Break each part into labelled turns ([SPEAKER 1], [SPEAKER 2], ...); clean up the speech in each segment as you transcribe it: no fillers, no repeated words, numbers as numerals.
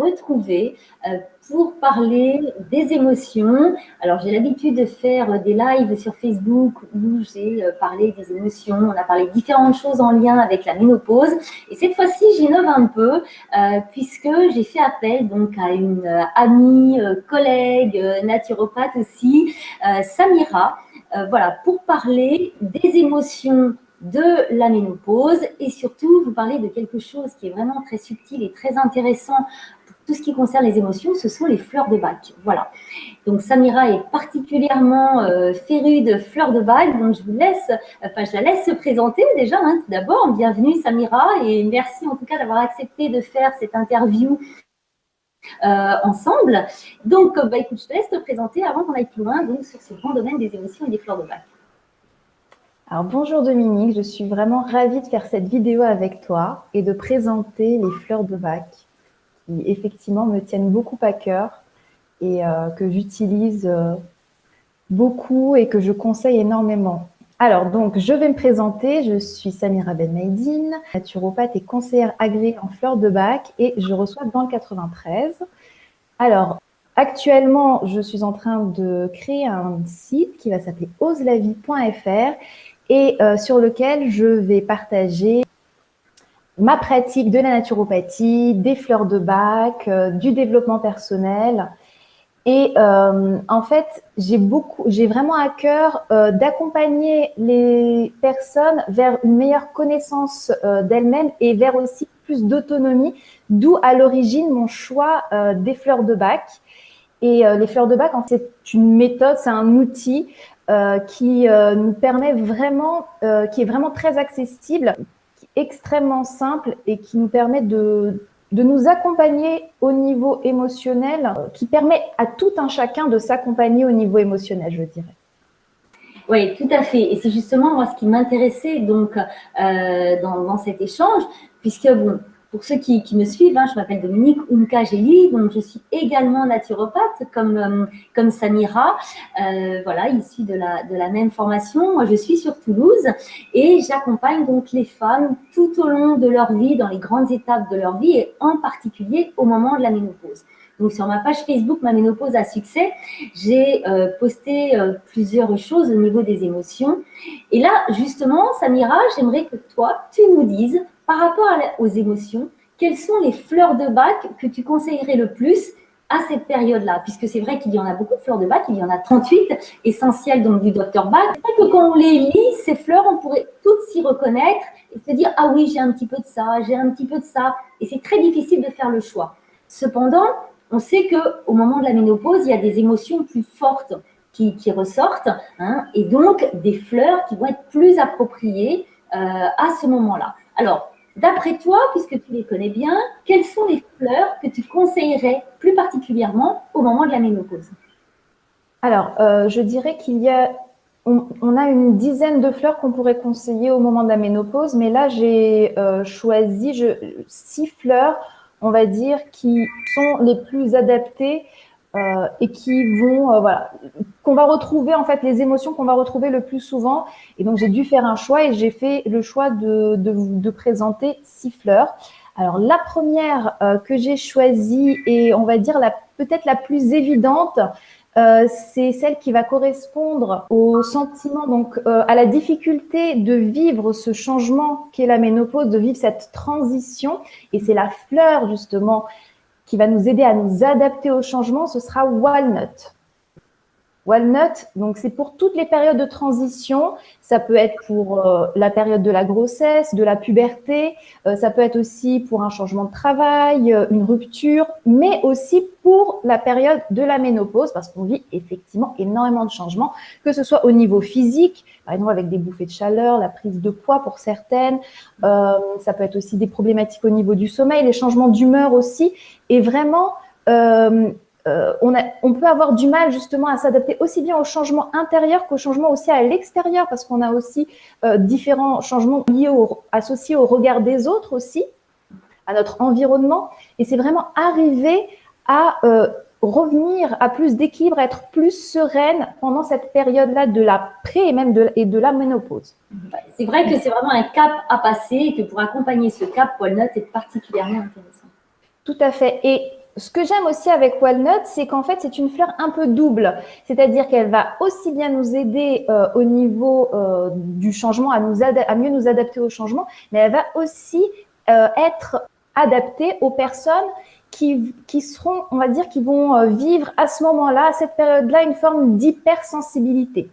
[SPEAKER 1] retrouver pour parler des émotions. Alors, j'ai l'habitude de faire des lives sur Facebook où j'ai parlé des émotions. On a parlé de différentes choses en lien avec la ménopause. Et cette fois-ci, j'innove un peu puisque j'ai fait appel donc à une amie, collègue, naturopathe aussi, Samira, voilà, pour parler des émotions de la ménopause et surtout vous parler de quelque chose qui est vraiment très subtil et très intéressant pour tout ce qui concerne les émotions, ce sont les fleurs de bac. Voilà. Donc Samira est particulièrement férue de fleurs de bac, donc je la laisse se présenter déjà. Hein, tout d'abord, bienvenue Samira et merci en tout cas d'avoir accepté de faire cette interview ensemble. Donc, écoute, je te laisse te présenter avant qu'on aille plus loin donc, sur ce grand domaine des émotions et des fleurs de bac.
[SPEAKER 2] Alors bonjour Dominique, je suis vraiment ravie de faire cette vidéo avec toi et de présenter les fleurs de bac qui effectivement me tiennent beaucoup à cœur et que j'utilise beaucoup et que je conseille énormément. Alors donc je vais me présenter, je suis Samira Benmaïdine, naturopathe et conseillère agréée en fleurs de bac et je reçois dans le 93. Alors actuellement je suis en train de créer un site qui va s'appeler oselavie.fr et sur lequel je vais partager ma pratique de la naturopathie, des fleurs de bac, du développement personnel. Et en fait, j'ai vraiment à cœur d'accompagner les personnes vers une meilleure connaissance d'elles-mêmes et vers aussi plus d'autonomie, d'où à l'origine mon choix des fleurs de bac. Et les fleurs de bac, en fait, c'est une méthode, c'est un outil qui nous permet vraiment, qui est vraiment très accessible, extrêmement simple et qui nous permet de nous accompagner au niveau émotionnel, qui permet à tout un chacun de s'accompagner au niveau émotionnel, je dirais.
[SPEAKER 1] Oui, tout à fait. Et c'est justement moi ce qui m'intéressait donc dans cet échange, puisque bon, pour ceux qui me suivent, hein, je m'appelle Dominique Oumkajeli, donc je suis également naturopathe comme Samira, voilà, issue de la même formation. Moi, je suis sur Toulouse et j'accompagne donc les femmes tout au long de leur vie, dans les grandes étapes de leur vie et en particulier au moment de la ménopause. Donc, sur ma page Facebook, Ma ménopause à succès, j'ai posté plusieurs choses au niveau des émotions. Et là, justement, Samira, j'aimerais que toi, tu nous dises, par rapport aux émotions, quelles sont les fleurs de bac que tu conseillerais le plus à cette période-là, puisque c'est vrai qu'il y en a beaucoup de fleurs de bac, il y en a 38 essentielles donc du Dr Bach. C'est vrai que quand on les lit, ces fleurs, on pourrait toutes s'y reconnaître et se dire ah oui, j'ai un petit peu de ça, j'ai un petit peu de ça, et c'est très difficile de faire le choix. Cependant, on sait qu'au moment de la ménopause, il y a des émotions plus fortes qui ressortent, hein, et donc des fleurs qui vont être plus appropriées à ce moment-là. Alors, d'après toi, puisque tu les connais bien, quelles sont les fleurs que tu conseillerais plus particulièrement au moment de la ménopause?
[SPEAKER 2] Alors, je dirais on a une dizaine de fleurs qu'on pourrait conseiller au moment de la ménopause, mais là, j'ai choisi 6 fleurs, on va dire, qui sont les plus adaptées et qui vont, voilà, qu'on va retrouver, en fait, les émotions qu'on va retrouver le plus souvent. Et donc, j'ai dû faire un choix et j'ai fait le choix de présenter 6 fleurs. Alors, la première que j'ai choisie et on va dire peut-être la plus évidente, c'est celle qui va correspondre au sentiment, donc à la difficulté de vivre ce changement qu'est la ménopause, de vivre cette transition. Et c'est la fleur justement qui va nous aider à nous adapter au changement, ce sera Walnut. Walnut, donc c'est pour toutes les périodes de transition. Ça peut être pour la période de la grossesse, de la puberté. Ça peut être aussi pour un changement de travail, une rupture, mais aussi pour la période de la ménopause, parce qu'on vit effectivement énormément de changements, que ce soit au niveau physique, par exemple avec des bouffées de chaleur, la prise de poids pour certaines. Ça peut être aussi des problématiques au niveau du sommeil, les changements d'humeur aussi. Et vraiment, on peut avoir du mal justement à s'adapter aussi bien aux changements intérieurs qu'aux changements aussi à l'extérieur, parce qu'on a aussi différents changements associés au regard des autres aussi, à notre environnement. Et c'est vraiment arriver à revenir à plus d'équilibre, à être plus sereine pendant cette période-là de la pré et même de la ménopause.
[SPEAKER 1] C'est vrai que c'est vraiment un cap à passer et que pour accompagner ce cap, Walnut est particulièrement intéressant.
[SPEAKER 2] Tout à fait. Et ce que j'aime aussi avec Walnut, c'est qu'en fait, c'est une fleur un peu double. C'est-à-dire qu'elle va aussi bien nous aider au niveau du changement, à mieux nous adapter au changement, mais elle va aussi être adaptée aux personnes qui seront, on va dire, qui vont vivre à ce moment-là, à cette période-là, une forme d'hypersensibilité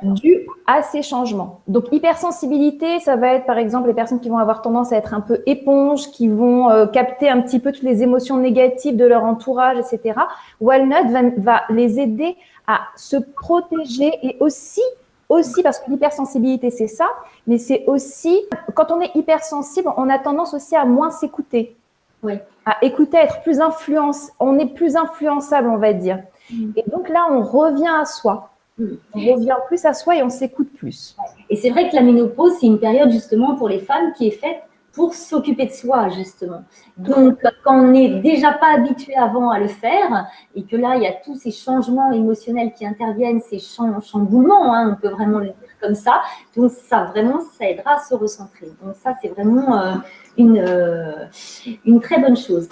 [SPEAKER 2] dû à ces changements. Donc, hypersensibilité, ça va être par exemple les personnes qui vont avoir tendance à être un peu éponges, qui vont capter un petit peu toutes les émotions négatives de leur entourage, etc. Walnut va les aider à se protéger et aussi parce que l'hypersensibilité, c'est ça, mais c'est aussi, quand on est hypersensible, on a tendance aussi à moins s'écouter.
[SPEAKER 1] Oui.
[SPEAKER 2] À écouter, à être plus on est plus influençable, on va dire. Et donc là, on revient à soi. On revient plus à soi et on s'écoute plus.
[SPEAKER 1] Et c'est vrai que la ménopause, c'est une période justement pour les femmes qui est faite pour s'occuper de soi, justement. Donc, quand on n'est déjà pas habitué avant à le faire, et que là, il y a tous ces changements émotionnels qui interviennent, ces chamboulements, hein, on peut vraiment le dire comme ça, donc ça, vraiment, ça aidera à se recentrer. Donc ça, c'est vraiment une très bonne chose.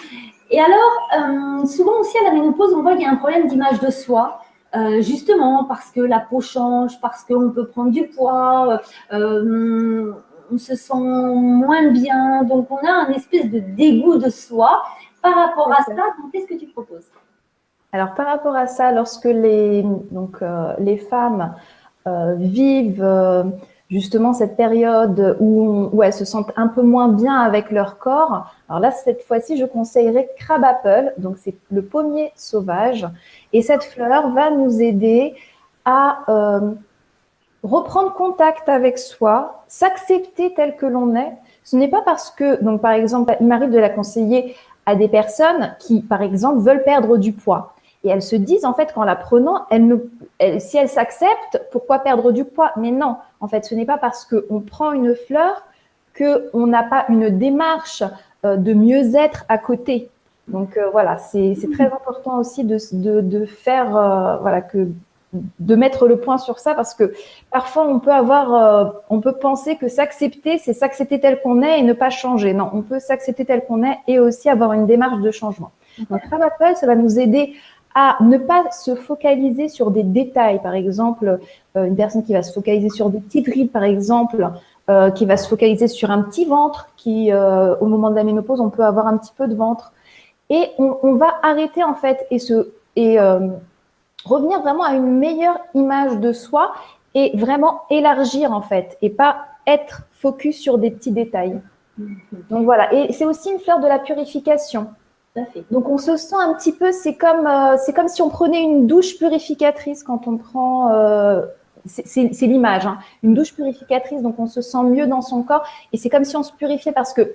[SPEAKER 1] Et alors, souvent aussi à la ménopause, on voit qu'il y a un problème d'image de soi. Justement parce que la peau change, parce qu'on peut prendre du poids, on se sent moins bien, donc on a un espèce de dégoût de soi. Par rapport à ça, qu'est-ce que tu proposes?
[SPEAKER 2] Alors par rapport à ça, lorsque les femmes vivent justement cette période où elles se sentent un peu moins bien avec leur corps, alors là, cette fois-ci, je conseillerais Crab Apple, donc c'est le pommier sauvage, et cette fleur va nous aider à reprendre contact avec soi, s'accepter tel que l'on est. Ce n'est pas parce que, donc par exemple, il m'arrive de la conseiller à des personnes qui, par exemple, veulent perdre du poids. Et elles se disent, en fait, qu'en la prenant, si elles s'acceptent, pourquoi perdre du poids? Mais non, en fait, ce n'est pas parce qu'on prend une fleur qu'on n'a pas une démarche de mieux-être à côté. Donc voilà, c'est très important aussi de faire, de mettre le point sur ça, parce que parfois on peut penser que s'accepter, c'est s'accepter tel qu'on est et ne pas changer. Non, on peut s'accepter tel qu'on est et aussi avoir une démarche de changement. Donc Crab Apple, ça va nous aider à ne pas se focaliser sur des détails. Par exemple, une personne qui va se focaliser sur des petites rides, par exemple, qui va se focaliser sur un petit ventre, au moment de la ménopause, on peut avoir un petit peu de ventre. Et on va arrêter en fait et revenir vraiment à une meilleure image de soi et vraiment élargir en fait et pas être focus sur des petits détails. Donc voilà, et c'est aussi une fleur de la purification. Donc on se sent un petit peu, c'est comme si on prenait une douche purificatrice quand on prend, c'est l'image, hein, une douche purificatrice, donc on se sent mieux dans son corps et c'est comme si on se purifiait, parce que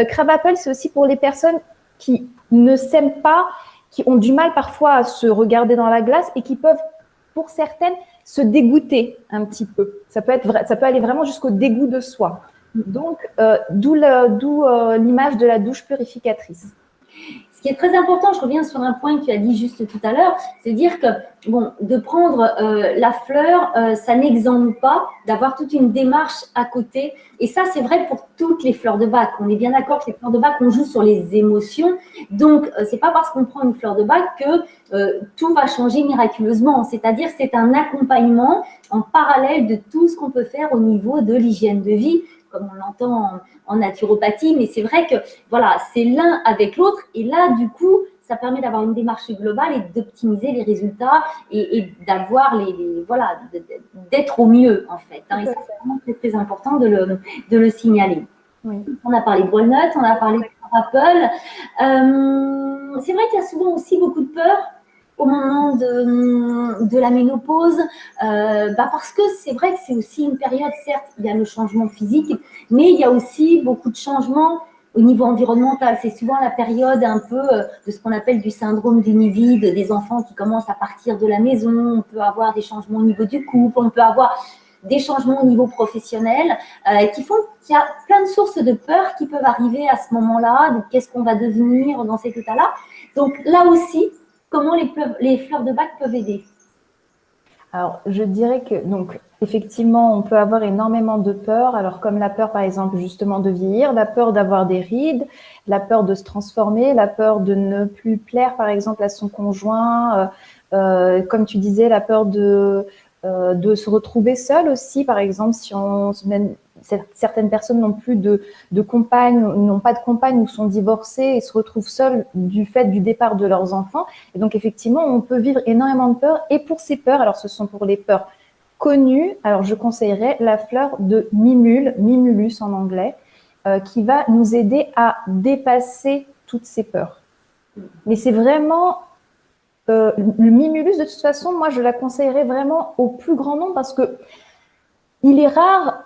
[SPEAKER 2] Crab Apple, c'est aussi pour les personnes qui ne s'aiment pas, qui ont du mal parfois à se regarder dans la glace et qui peuvent, pour certaines, se dégoûter un petit peu. Ça peut aller vraiment jusqu'au dégoût de soi. Donc, d'où l'image de la douche purificatrice.
[SPEAKER 1] Ce qui est très important, je reviens sur un point que tu as dit juste tout à l'heure, c'est dire que bon, de prendre la fleur, ça n'exempte pas d'avoir toute une démarche à côté. Et ça, c'est vrai pour toutes les fleurs de bac. On est bien d'accord que les fleurs de bac, on joue sur les émotions. Donc, c'est pas parce qu'on prend une fleur de bac que tout va changer miraculeusement. C'est-à-dire, c'est un accompagnement en parallèle de tout ce qu'on peut faire au niveau de l'hygiène de vie, comme on l'entend en naturopathie, mais c'est vrai que voilà, c'est l'un avec l'autre, et là, du coup, ça permet d'avoir une démarche globale et d'optimiser les résultats et d'avoir d'être au mieux, en fait. Hein, et c'est vraiment très, très important de le signaler. Oui. On a parlé de Walnut, on a parlé de Apple. C'est vrai qu'il y a souvent aussi beaucoup de peur au moment de la ménopause, parce que c'est vrai que c'est aussi une période, certes, il y a le changement physique, mais il y a aussi beaucoup de changements au niveau environnemental. C'est souvent la période un peu de ce qu'on appelle du syndrome du nid vide, des enfants qui commencent à partir de la maison, on peut avoir des changements au niveau du couple, on peut avoir des changements au niveau professionnel, qui font qu'il y a plein de sources de peur qui peuvent arriver à ce moment-là, donc qu'est-ce qu'on va devenir dans cet état-là. Donc là aussi, comment les fleurs de bac peuvent aider?
[SPEAKER 2] Alors, je dirais que donc Effectivement, on peut avoir énormément de peurs. Alors, comme la peur, par exemple, justement, de vieillir, la peur d'avoir des rides, la peur de se transformer, la peur de ne plus plaire, par exemple, à son conjoint. Comme tu disais, la peur de se retrouver seule aussi, par exemple, si on même certaines personnes n'ont plus de compagne, n'ont pas de compagne ou sont divorcées et se retrouvent seules du fait du départ de leurs enfants. Et donc, effectivement, on peut vivre énormément de peurs. Et pour ces peurs, alors ce sont pour les peurs connue, alors je conseillerais la fleur de Mimule, Mimulus en anglais, qui va nous aider à dépasser toutes ces peurs. Mais c'est vraiment, le Mimulus, de toute façon, moi je la conseillerais vraiment au plus grand nombre parce que il est rare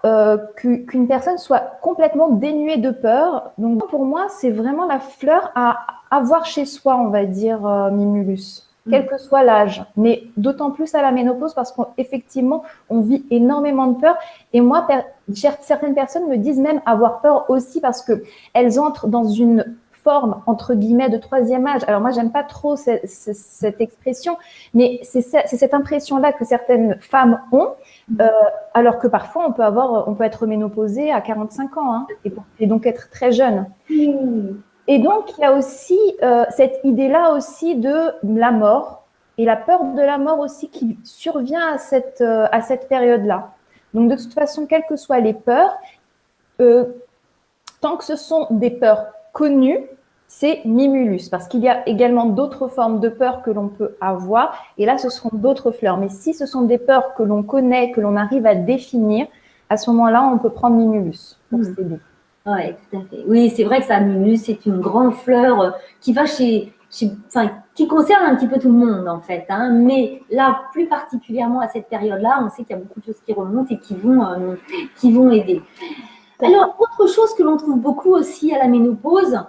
[SPEAKER 2] qu'une personne soit complètement dénuée de peur. Donc pour moi, c'est vraiment la fleur à avoir chez soi, on va dire, Mimulus, quel que soit l'âge. Mais d'autant plus à la ménopause parce qu'effectivement, on vit énormément de peur. Et moi, certaines personnes me disent même avoir peur aussi parce qu'elles entrent dans une forme, entre guillemets, de troisième âge. Alors moi, j'aime pas trop cette expression, mais c'est cette impression-là que certaines femmes ont. Alors que parfois, on peut être ménopausée à 45 ans hein, et donc être très jeune. Et donc, il y a aussi cette idée-là aussi de la mort et la peur de la mort aussi qui survient à cette période-là. Donc, de toute façon, quelles que soient les peurs, tant que ce sont des peurs connues, c'est Mimulus, parce qu'il y a également d'autres formes de peurs que l'on peut avoir, et là, ce seront d'autres fleurs. Mais si ce sont des peurs que l'on connaît, que l'on arrive à définir, à ce moment-là, on peut prendre Mimulus pour s'aider.
[SPEAKER 1] Oui, tout à fait. Oui, c'est vrai que ça, Mimulus, c'est une grande fleur qui va qui concerne un petit peu tout le monde, en fait. Hein, mais là, plus particulièrement à cette période-là, on sait qu'il y a beaucoup de choses qui remontent et qui vont aider. Alors, autre chose que l'on trouve beaucoup aussi à la ménopause,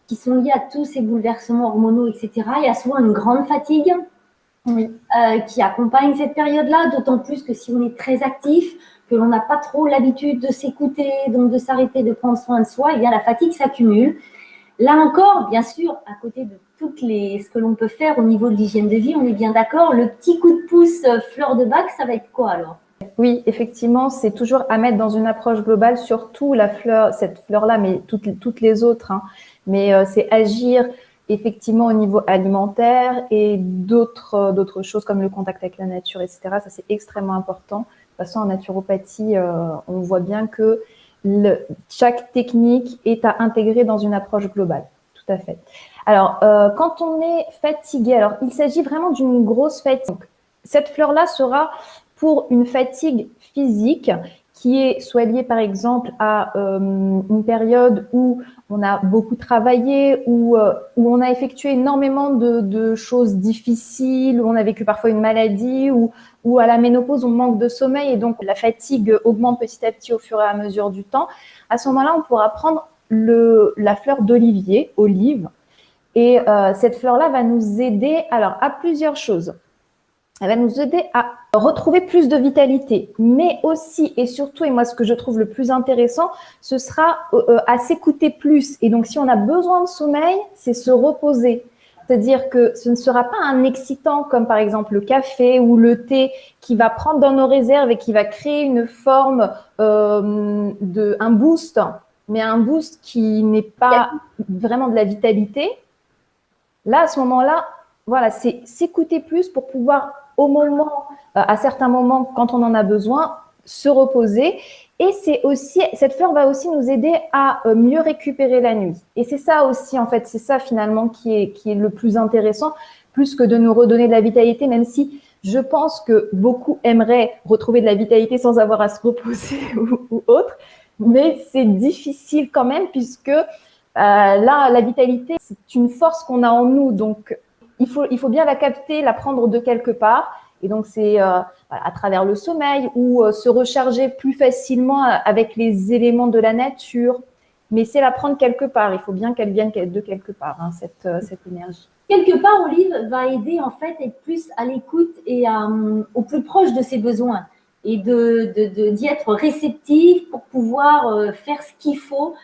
[SPEAKER 1] qui sont liés à tous ces bouleversements hormonaux, etc., il y a souvent une grande fatigue qui accompagne cette période-là, d'autant plus que si on est très actif, que l'on n'a pas trop l'habitude de s'écouter, donc de s'arrêter, de prendre soin de soi, et bien la fatigue s'accumule. Là encore, bien sûr, à côté de ce que l'on peut faire au niveau de l'hygiène de vie, on est bien d'accord, le petit coup de pouce fleur de bac, ça va être quoi alors ?
[SPEAKER 2] Oui, effectivement, c'est toujours à mettre dans une approche globale, surtout cette fleur-là, mais toutes les autres. Hein. Mais c'est agir effectivement au niveau alimentaire et d'autres choses comme le contact avec la nature, etc. Ça, c'est extrêmement important. De toute façon, en naturopathie, on voit bien que chaque technique est à intégrer dans une approche globale. Tout à fait. Alors, quand on est fatigué, alors il s'agit vraiment d'une grosse fatigue. Cette fleur-là sera pour une fatigue physique qui est soit liée par exemple à une période où on a beaucoup travaillé, où on a effectué énormément de choses difficiles, où on a vécu parfois une maladie, ou à la ménopause on manque de sommeil et donc la fatigue augmente petit à petit au fur et à mesure du temps. À ce moment-là, on pourra prendre la fleur d'olivier, olive, et cette fleur-là va nous aider alors à plusieurs choses. Elle va nous aider à retrouver plus de vitalité, mais aussi et surtout, et moi ce que je trouve le plus intéressant, ce sera à s'écouter plus. Et donc si on a besoin de sommeil, c'est se reposer. C'est-à-dire que ce ne sera pas un excitant comme par exemple le café ou le thé qui va prendre dans nos réserves et qui va créer une forme un boost, mais un boost qui n'est pas vraiment de la vitalité. Là, à ce moment-là, voilà, c'est s'écouter plus pour pouvoir à certains moments, quand on en a besoin, se reposer. Et cette fleur va aussi nous aider à mieux récupérer la nuit. Et c'est ça aussi, en fait, c'est ça finalement qui est le plus intéressant, plus que de nous redonner de la vitalité, même si je pense que beaucoup aimeraient retrouver de la vitalité sans avoir à se reposer ou autre. Mais c'est difficile quand même, puisque là, la vitalité, c'est une force qu'on a en nous. Donc, il faut bien la capter, la prendre de quelque part. Et donc, c'est à travers le sommeil ou se recharger plus facilement avec les éléments de la nature. Mais c'est la prendre quelque part. Il faut bien qu'elle vienne de quelque part, hein, cette énergie.
[SPEAKER 1] Quelque part, Olive va aider en fait à être plus à l'écoute et au plus proche de ses besoins. et d'y être réceptif pour pouvoir faire ce qu'il faut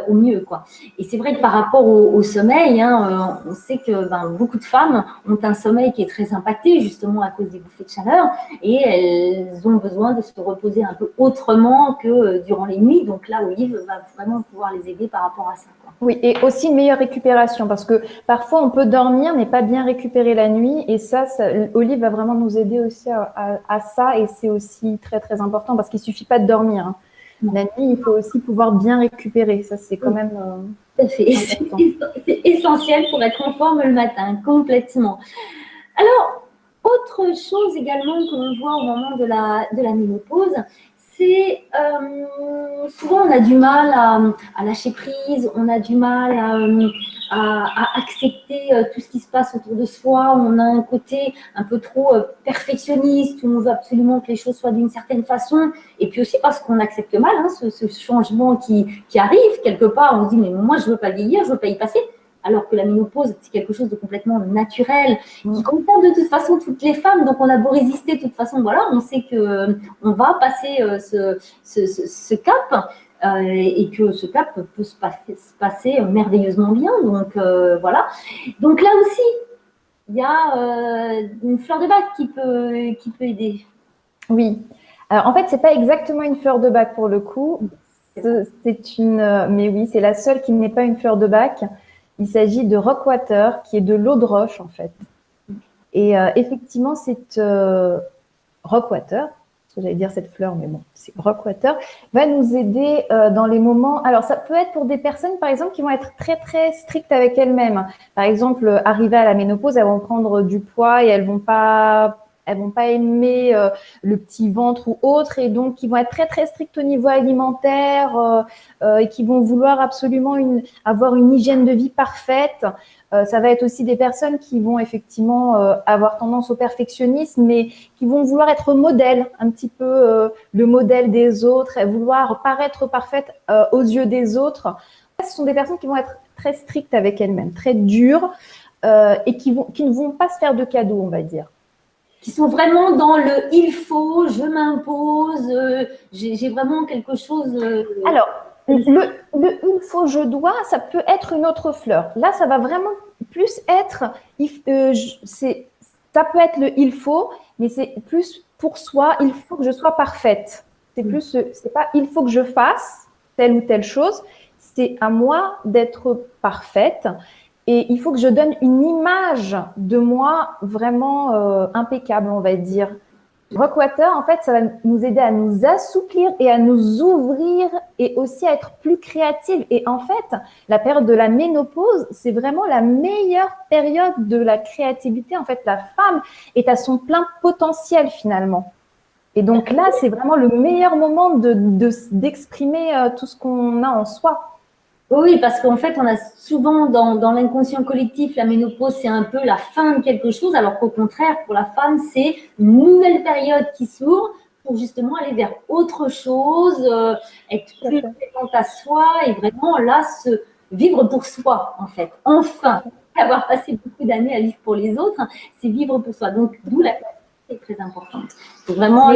[SPEAKER 1] au mieux, quoi. Et c'est vrai que par rapport au sommeil, hein, on sait que beaucoup de femmes ont un sommeil qui est très impacté justement à cause des bouffées de chaleur et elles ont besoin de se reposer un peu autrement que durant les nuits. Donc là, Olive va vraiment pouvoir les aider par rapport à ça, quoi.
[SPEAKER 2] Oui, et aussi une meilleure récupération parce que parfois on peut dormir mais pas bien récupérer la nuit et Olive va vraiment nous aider aussi à ça et c'est aussi très très important parce qu'il suffit pas de dormir, hein. La nuit, il faut aussi pouvoir bien récupérer. Ça, c'est quand même
[SPEAKER 1] tout à fait.
[SPEAKER 2] important.
[SPEAKER 1] C'est essentiel pour être en forme le matin, complètement. Alors, autre chose également que l'on voit au moment de la ménopause, c'est souvent on a du mal à lâcher prise, on a du mal à accepter tout ce qui se passe autour de soi, on a un côté un peu trop perfectionniste, où on veut absolument que les choses soient d'une certaine façon, et puis aussi parce qu'on accepte mal hein, ce changement qui arrive quelque part, on se dit mais moi je ne veux pas vieillir, je ne veux pas y passer. Alors que la ménopause, c'est quelque chose de complètement naturel, qui concerne de toute façon toutes les femmes. Donc, on a beau résister, de toute façon, voilà, on sait qu'on va passer ce cap et que ce cap peut se passer merveilleusement bien. Donc, voilà. Donc, là aussi, il y a une fleur de bac qui peut aider.
[SPEAKER 2] Oui. Alors, en fait, c'est pas exactement une fleur de bac pour le coup. Mais oui, c'est la seule qui n'est pas une fleur de bac. Il s'agit de Rockwater, qui est de l'eau de roche, en fait. Et effectivement, c'est Rockwater, j'allais dire cette fleur, mais bon, c'est Rockwater, va nous aider dans les moments. Alors, ça peut être pour des personnes, par exemple, qui vont être très, très strictes avec elles-mêmes. Par exemple, arrivées à la ménopause, elles vont prendre du poids et elles vont pas aimer le petit ventre ou autre, et donc qui vont être très très strictes au niveau alimentaire et qui vont vouloir absolument avoir une hygiène de vie parfaite. Ça va être aussi des personnes qui vont effectivement avoir tendance au perfectionnisme, mais qui vont vouloir être modèles, un petit peu le modèle des autres, et vouloir paraître parfaite aux yeux des autres. Ce sont des personnes qui vont être très strictes avec elles-mêmes, très dures et qui ne vont pas se faire de cadeaux, on va dire.
[SPEAKER 1] Qui sont vraiment dans le il faut, je m'impose, j'ai vraiment quelque chose.
[SPEAKER 2] Alors, le il faut, je dois, ça peut être une autre fleur. Là, ça va vraiment plus être, ça peut être le il faut, mais c'est plus pour soi, il faut que je sois parfaite. C'est plus, c'est pas il faut que je fasse telle ou telle chose, c'est à moi d'être parfaite. Et il faut que je donne une image de moi vraiment impeccable, on va dire. Rockwater, en fait, ça va nous aider à nous assouplir et à nous ouvrir et aussi à être plus créative. Et en fait, la période de la ménopause, c'est vraiment la meilleure période de la créativité. En fait, la femme est à son plein potentiel finalement. Et donc là, c'est vraiment le meilleur moment d'exprimer tout ce qu'on a en soi.
[SPEAKER 1] Oui, parce qu'en fait, on a souvent dans l'inconscient collectif, la ménopause, c'est un peu la fin de quelque chose, alors qu'au contraire, pour la femme, c'est une nouvelle période qui s'ouvre pour justement aller vers autre chose, être plus présente à soi et vraiment là, se vivre pour soi, en fait. Enfin, avoir passé beaucoup d'années à vivre pour les autres, c'est vivre pour soi. Donc, d'où la clarté est très importante. C'est vraiment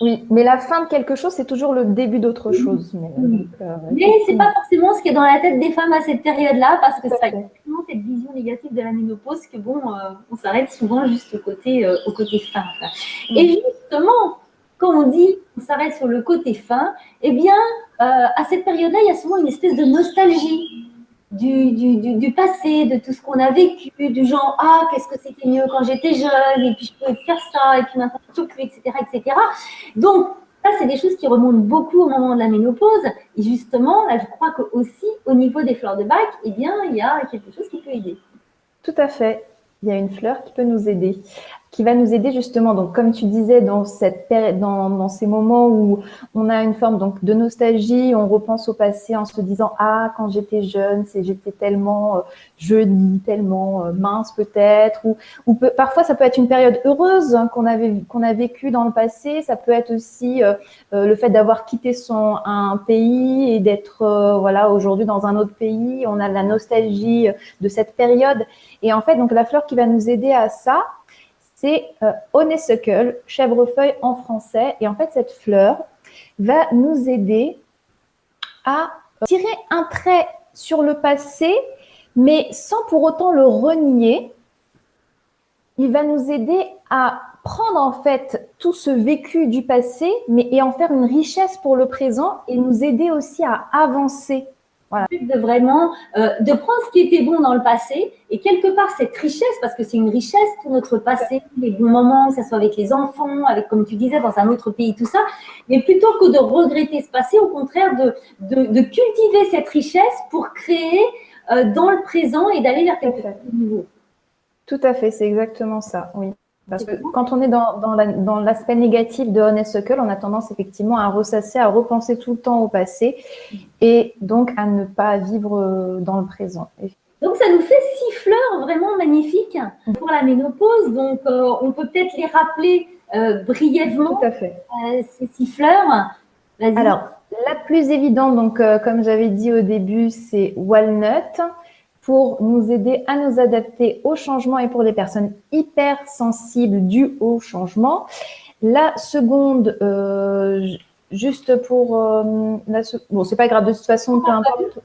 [SPEAKER 2] Oui, mais la fin de quelque chose, c'est toujours le début d'autre chose.
[SPEAKER 1] Mais c'est pas forcément ce qui est dans la tête des femmes à cette période-là, parce que ça y a vraiment cette vision négative de la ménopause que bon, on s'arrête souvent juste au côté fin. Et justement, quand on dit on s'arrête sur le côté fin, eh bien, à cette période-là, il y a souvent une espèce de nostalgie du passé, de tout ce qu'on a vécu, du genre ah qu'est-ce que c'était mieux quand j'étais jeune, et puis je pouvais faire ça, et puis maintenant je peux plus, etc., etc. Donc ça, c'est des choses qui remontent beaucoup au moment de la ménopause. Et justement, là, je crois que aussi au niveau des fleurs de bac, eh bien, il y a quelque chose qui peut aider.
[SPEAKER 2] Tout à fait. Il y a une fleur qui peut nous aider, qui va nous aider justement, donc comme tu disais, dans ces moments où on a une forme donc de nostalgie, on repense au passé en se disant ah quand j'étais jeune, j'étais tellement jolie, tellement mince peut-être, parfois ça peut être une période heureuse hein, qu'on a vécue dans le passé, ça peut être aussi le fait d'avoir quitté un pays et d'être voilà aujourd'hui dans un autre pays, on a la nostalgie de cette période. Et en fait, donc la fleur qui va nous aider à ça, c'est honeysuckle, chèvrefeuille en français. Et en fait, cette fleur va nous aider à tirer un trait sur le passé, mais sans pour autant le renier. Il va nous aider à prendre en fait tout ce vécu du passé, et en faire une richesse pour le présent et nous aider aussi à avancer.
[SPEAKER 1] Voilà. De vraiment de prendre ce qui était bon dans le passé et quelque part cette richesse, parce que c'est une richesse pour notre passé, les bons moments, que ce soit avec les enfants, avec, comme tu disais, dans un autre pays, tout ça, mais plutôt que de regretter ce passé, au contraire de cultiver cette richesse pour créer dans le présent et d'aller vers quelque chose de nouveau.
[SPEAKER 2] Tout à fait, c'est exactement ça, oui. Parce que quand on est dans l'aspect négatif de honeysuckle, on a tendance effectivement à ressasser, à repenser tout le temps au passé et donc à ne pas vivre dans le présent.
[SPEAKER 1] Donc, ça nous fait 6 fleurs vraiment magnifiques pour la ménopause. Donc, on peut peut-être les rappeler brièvement.
[SPEAKER 2] Tout à fait.
[SPEAKER 1] Ces 6 fleurs. Vas-y.
[SPEAKER 2] Alors, la plus évidente, donc comme j'avais dit au début, c'est walnut, pour nous aider à nous adapter au changement et pour les personnes hypersensibles dues au changement. La seconde, juste pour bon, c'est pas grave, de toute façon, peu importe.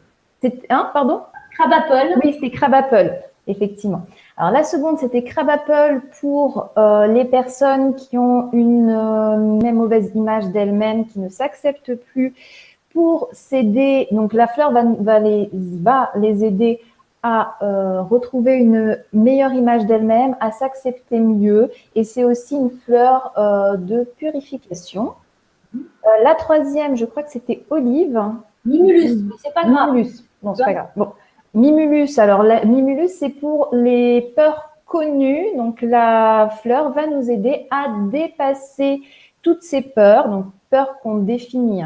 [SPEAKER 2] Pardon?
[SPEAKER 1] Crab apple.
[SPEAKER 2] Oui, c'est crab apple, effectivement. Alors la seconde, c'était crab apple pour les personnes qui ont une même mauvaise image d'elles-mêmes, qui ne s'acceptent plus, pour s'aider. Donc la fleur va les aider à retrouver une meilleure image d'elle-même, à s'accepter mieux. Et c'est aussi une fleur de purification. La troisième, je crois que c'était olive.
[SPEAKER 1] Mimulus, c'est pas grave.
[SPEAKER 2] Mimulus, non, c'est pas grave. Bon, Mimulus, alors Mimulus, c'est pour les peurs connues. Donc la fleur va nous aider à dépasser toutes ces peurs, donc peurs qu'on définit,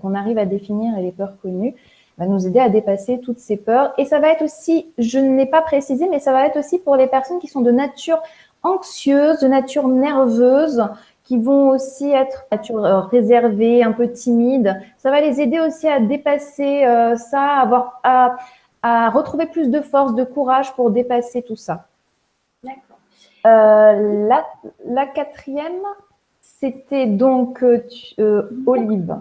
[SPEAKER 2] qu'on arrive à définir, et les peurs connues, va nous aider à dépasser toutes ces peurs. Et ça va être aussi, je ne l'ai pas précisé, mais ça va être aussi pour les personnes qui sont de nature anxieuse, de nature nerveuse, qui vont aussi être de nature réservée, un peu timide. Ça va les aider aussi à dépasser ça, à retrouver plus de force, de courage pour dépasser tout ça.
[SPEAKER 1] D'accord.
[SPEAKER 2] La quatrième, c'était donc olive.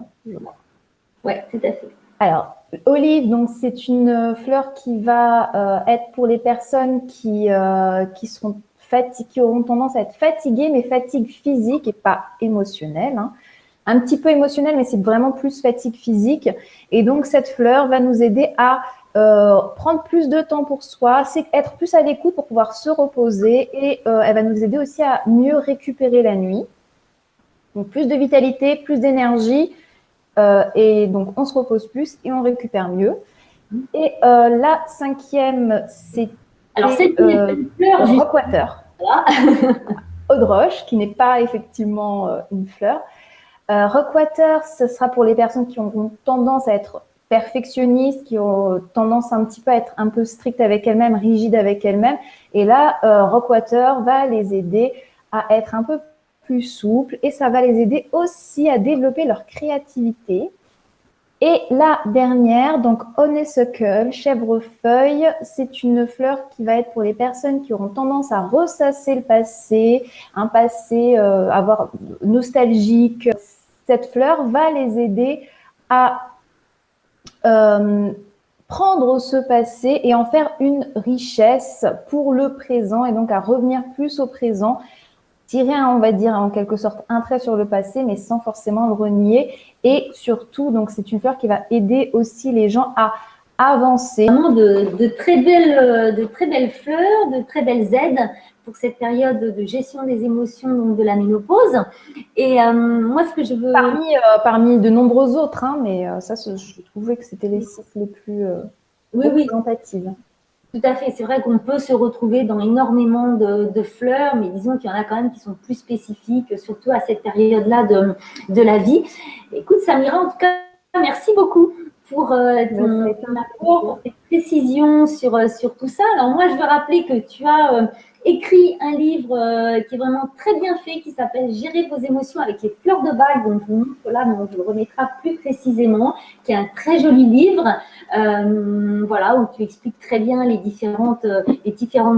[SPEAKER 2] Oui, tout à fait. Alors, olive, donc c'est une fleur qui va être pour les personnes qui auront tendance à être fatiguées, mais fatigue physique et pas émotionnelle. Un petit peu émotionnelle, mais c'est vraiment plus fatigue physique. Et donc, cette fleur va nous aider à prendre plus de temps pour soi, être plus à l'écoute pour pouvoir se reposer, et elle va nous aider aussi à mieux récupérer la nuit. Donc, plus de vitalité, plus d'énergie, et donc on se repose plus et on récupère mieux. Et la cinquième, c'est Rockwater. Voilà. Eau de roche, qui n'est pas effectivement une fleur. Rockwater, ce sera pour les personnes qui ont tendance à être perfectionnistes, qui ont tendance un petit peu à être un peu strictes avec elles-mêmes, rigides avec elles-mêmes. Et là, Rockwater va les aider à être un peu plus souples, et ça va les aider aussi à développer leur créativité. Et la dernière, donc honeysuckle, chèvrefeuille, c'est une fleur qui va être pour les personnes qui auront tendance à ressasser le passé, un passé avoir nostalgique. Cette fleur va les aider à prendre ce passé et en faire une richesse pour le présent, et donc à revenir plus au présent, tirer, on va dire en quelque sorte, un trait sur le passé, mais sans forcément le renier. Et surtout, donc c'est une fleur qui va aider aussi les gens à avancer.
[SPEAKER 1] Vraiment de très belles fleurs, de très belles aides pour cette période de gestion des émotions, donc de la ménopause. Et moi, ce que je veux...
[SPEAKER 2] Parmi de nombreux autres, mais ça, je trouvais que c'était les 6 les plus représentatives.
[SPEAKER 1] Tout à fait, c'est vrai qu'on peut se retrouver dans énormément de fleurs, mais disons qu'il y en a quand même qui sont plus spécifiques, surtout à cette période-là de la vie. Écoute, Samira, en tout cas, merci beaucoup pour ton apport, pour tes précisions sur tout ça. Alors moi, je veux rappeler que tu as écrit un livre qui est vraiment très bien fait, qui s'appelle Gérer vos émotions avec les fleurs de bac. Donc, je vous montre là, mais on vous le remettra plus précisément, qui est un très joli livre, voilà, où tu expliques très bien les différentes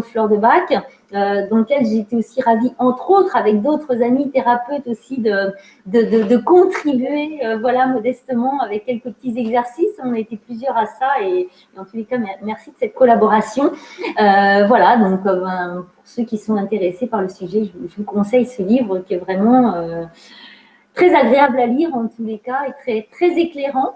[SPEAKER 1] fleurs de bac, dans lequel j'étais aussi ravie, entre autres, avec d'autres amis thérapeutes aussi, de contribuer, voilà, modestement, avec quelques petits exercices. On a été plusieurs à ça, et en tous les cas, merci de cette collaboration. Voilà, donc pour ceux qui sont intéressés par le sujet, je vous conseille ce livre qui est vraiment très agréable à lire en tous les cas et très, très éclairant.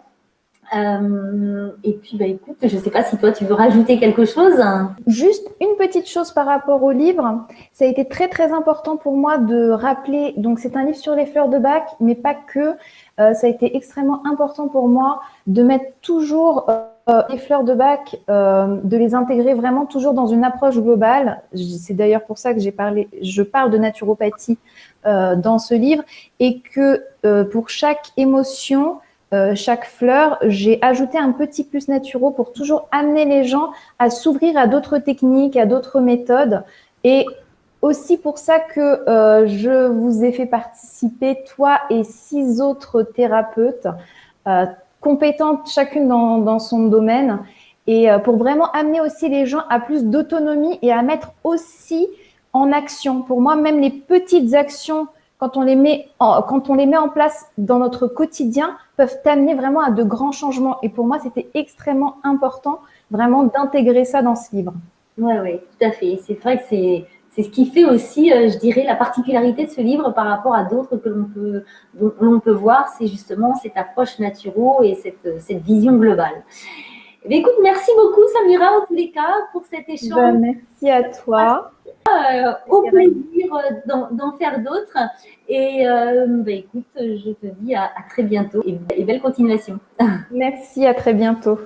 [SPEAKER 1] Et puis, bah, écoute, je ne sais pas si toi, tu veux rajouter quelque chose.
[SPEAKER 2] Juste une petite chose par rapport au livre. Ça a été très, très important pour moi de rappeler. Donc, c'est un livre sur les fleurs de bac, mais pas que. Ça a été extrêmement important pour moi de mettre toujours les fleurs de bac, de les intégrer vraiment toujours dans une approche globale. C'est d'ailleurs pour ça que je parle de naturopathie dans ce livre, et que pour chaque émotion, chaque fleur, j'ai ajouté un petit plus naturel pour toujours amener les gens à s'ouvrir à d'autres techniques, à d'autres méthodes. Et aussi pour ça que je vous ai fait participer, toi et 6 autres thérapeutes, compétentes chacune dans son domaine, et pour vraiment amener aussi les gens à plus d'autonomie et à mettre aussi en action. Pour moi, même les petites actions, quand on les met en place dans notre quotidien, peuvent t'amener vraiment à de grands changements. Et pour moi, c'était extrêmement important vraiment d'intégrer ça dans ce livre.
[SPEAKER 1] Oui, oui, tout à fait. C'est vrai que c'est ce qui fait aussi, je dirais, la particularité de ce livre par rapport à d'autres que l'on peut voir, c'est justement cette approche naturelle et cette vision globale. Eh écoute, merci beaucoup Samira, en tous les cas, pour cet échange.
[SPEAKER 2] Merci à toi.
[SPEAKER 1] Au plaisir d'en faire d'autres. Et écoute, je te dis à très bientôt et belle continuation.
[SPEAKER 2] Merci, à très bientôt.